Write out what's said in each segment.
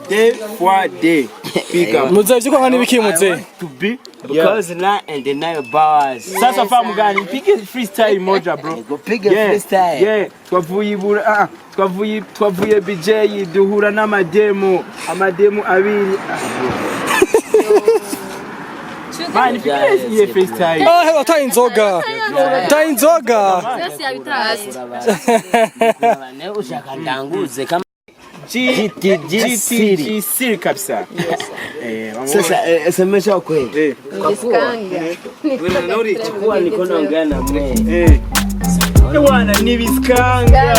Day for day. Big up. Muzavye ko ngani biki muze? To be because night and the night bars. Sasa famu gani? Piga freestyle moja bro. Go piga freestyle. Yeah. Twavuye BJ duhura n'amademo. Amademo abiri. Mani piga freestyle. Ah, ta inzoga. Ta inzoga. Sasa yabitasi. Ne ushaka ndanguze kama G Siri kabisa. Sasa semesha kweli. Niskanga. Chukua niko naongea na mwe. Bwana ni biskanga.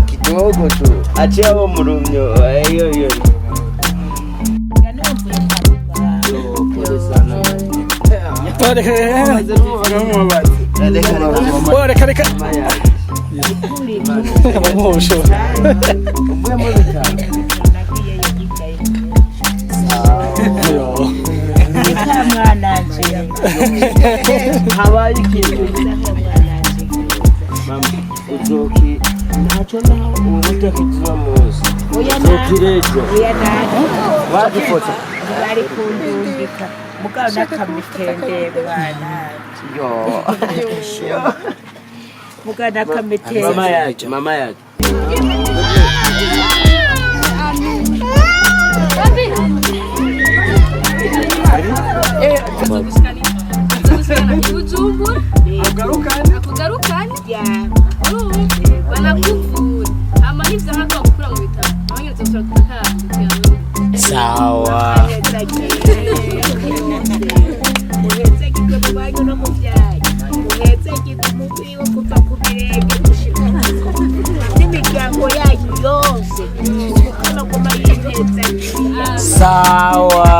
Kidogo tu. Achia wa murumyo. Hiyo. Mukana kamitende bwana. Yo. Mukana kamitende. Mama yake. Kugarukani? Yeah. Oh, banakuvura. Ama nivyo haka gukura mu bitaro. Abanyeretse gusura kutakara. Sawa. Uhetse kitwe mubanyo no muvyaye. Uhetse kitwe mubiwe kuva ku birenge gushika. N'imiryango yanyu yose. Ukana kuma yinteza. Sawa.